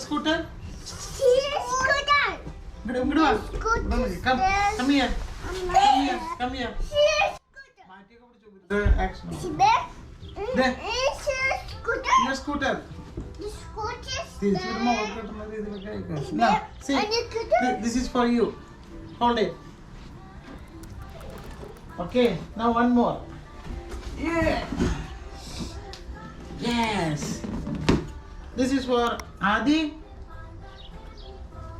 scooter? Scooter. Come here. Come here. Action. There. Your scooter. Now, see. This is for you. Hold it. Okay. Now one more. Yeah. Yes. This is for Adi.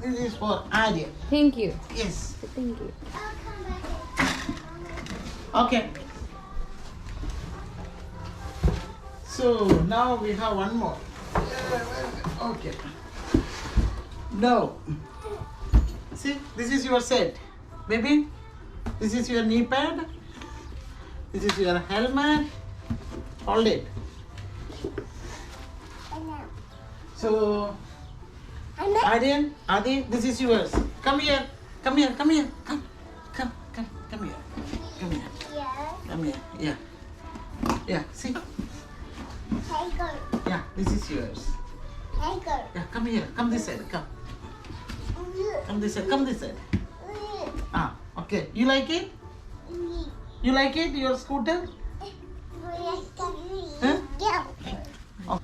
This is for Adi. Thank you. Yes. Thank you. Okay. So now we have one more. Okay. Now, see, this is your set, baby. This is your knee pad. This is your helmet. Hold it. So, Adi, this is yours. Come here. Come here. Come here. Come here. Come here. Come here. Yeah. Yeah. See. Yeah. This is yours. Yeah. Come here. Come this side. Come. Come this side. Come this side. Ah. Okay. You like it? You like it? Your scooter? Huh? Oh,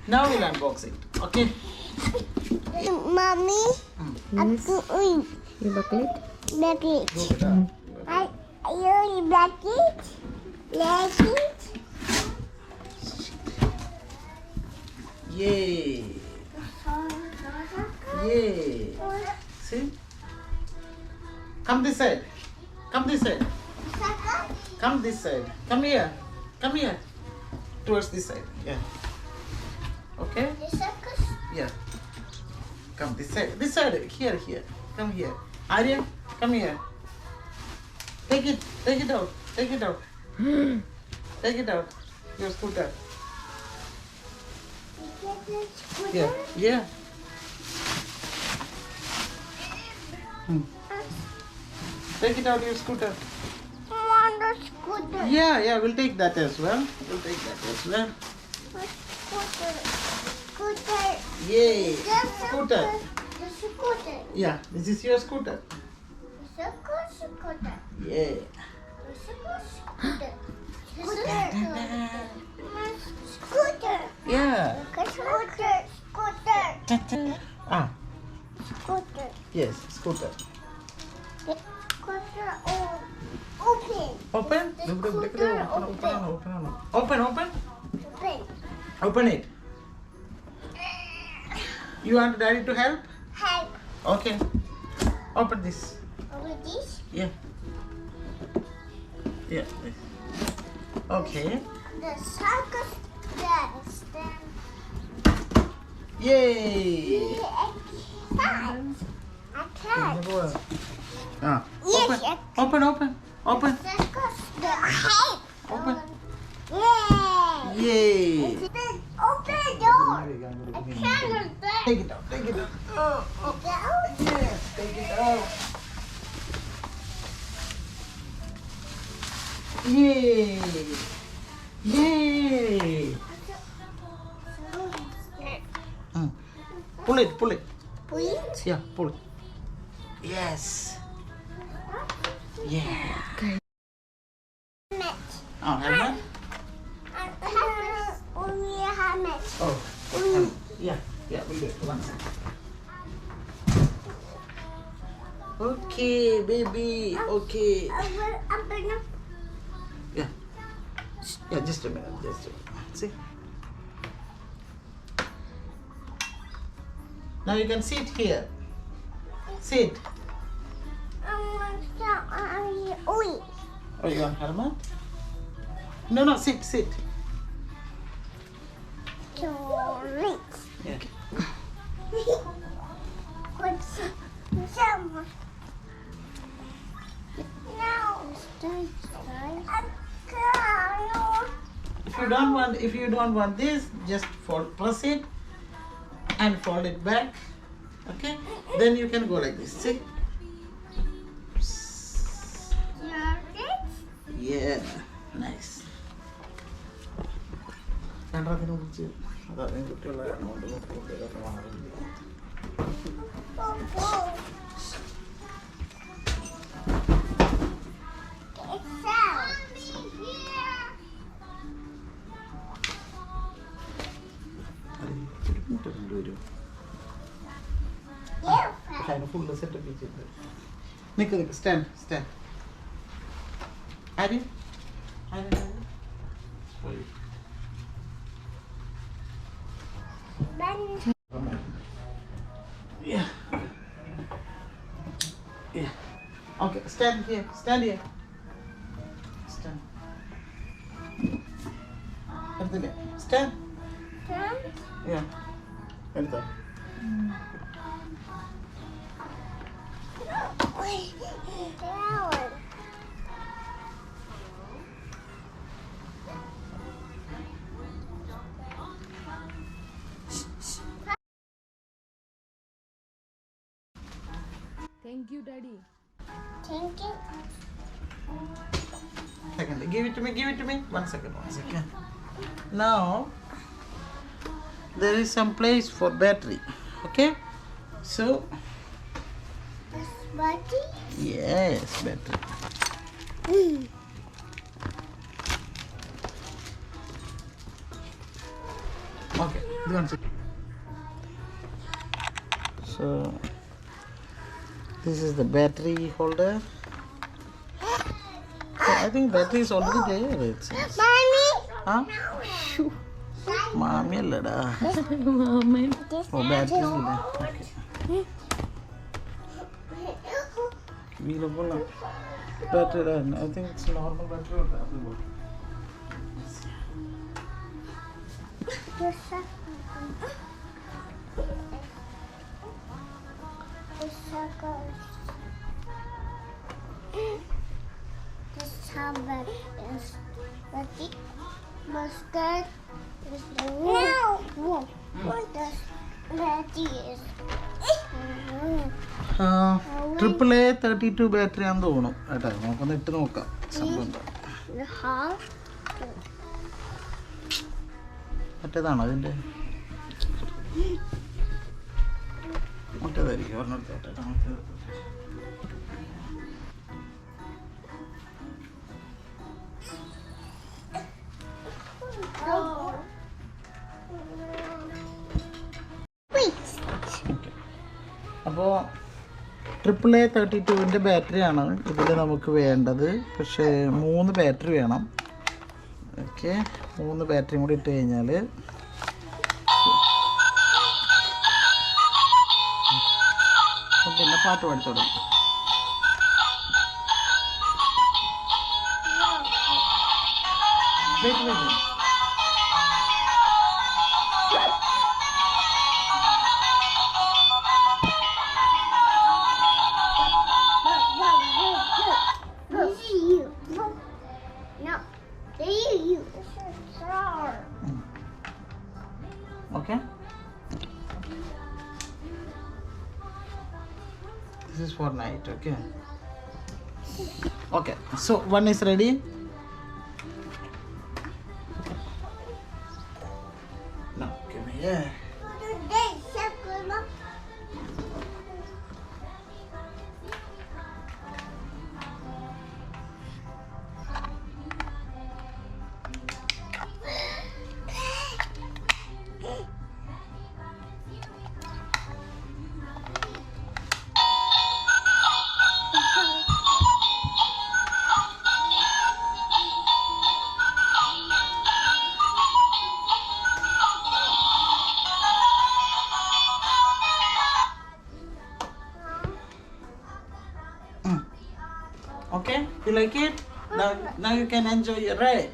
now we'll unbox it. Okay. Mommy, Yes. aku You buckle it? bucket. You bucket? Bucket? Yay. Yay. See? Come this side. Come this side. Come this side. Come here. Come here. Towards this side. Yeah. Okay? Yeah. Come this side. This side. Here, here. Come here. Arya, come here. Take it. Take it out. Take it out. Take it out. Your scooter. Yeah. Yeah. Take it out your scooter. I want the scooter. Yeah, we'll take that as well. We'll take that as well. Scooter. Yay. The Scooter. The scooter. Yeah, this is your scooter. The scooter. Yeah. The scooter. Scooter. Yeah. Scooter. Ah, Scooter. yes, scooter. Scooter open. Open? The scooter Open. Open. Open it. You want daddy to help? Help. Okay. Open this. Over this. Yeah. Yeah. This. Okay. The circus dance. Yay. I can't. Ah. Yes, Open. Circus dance. Open. Yay. Yay. Open the door. I can't. Take it out. Yes, take it out. Yay. Yay. Pull it. Please. Yeah, pull it. Yes. Yeah. Helmet. Oh, helmet? Only a helmet. Oh, helmet. Yeah, we'll do it. One second. Okay, baby. Okay. Yeah. Yeah, just a minute. See? Now you can sit here. Sit. Oh, you want helmet? No, sit. Yeah. If you don't want this, just press it and fold it back. Okay? Then you can go like this. See? Yeah. Nice. അതാദ്യം കുട്ടികളാണ് കൊണ്ട് കുട്ടികളൊക്കെ മാറില്ല. പക്ഷെ അതിന് full setup ചെയ്തിട്ട് നിൽക്ക് stand ആര് Okay, stand here. Stand. എടുത്തില്ലേ? Stand. Yeah. എടുത്തോ. Thank you, Daddy. Thank you. Second. Give it to me. One second. Now, there is some place for battery. Okay? So, This body? yes, battery. Okay. So, this is the battery holder. I think battery is already there. It seems. Mommy? Huh? Mommy allada. Mama. Oh, battery is there. Okay. Wheel of battery. I think it's normal battery or battery. This hammer is ready. Mustard is no. What does ready is? AAA32 battery ആണെന്ന് തോന്നുന്നു കേട്ടോ. നമുക്കൊന്ന് ഇട്ട് നോക്കാം സംഭവം എന്താ. മറ്റേതാണോ അതിൻ്റെ? മറ്റേതായിരിക്കും ഒരെണ്ണെടുത്തോട്ടെ. അപ്പോൾ AAA32 ബാറ്ററിയാണ് ഇതിൽ നമുക്ക് വേണ്ടത്. പക്ഷേ 3 ബാറ്ററി വേണം. ഓക്കെ, 3 ബാറ്ററിയും കൂടി ഇട്ട് കഴിഞ്ഞാൽ പിന്നെ പാട്ട് പാടിത്തോടും. Okay. This is for night. Okay. Okay. So one is ready. Now give me here. Okay, you like it? Now you can enjoy your ride.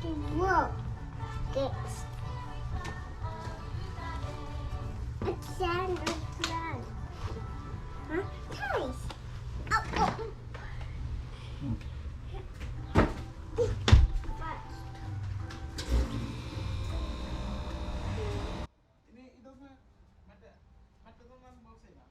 Whoa. This. A sand plant. Huh? Nice. Oh, oh. Ini itu mah mata teman boxnya.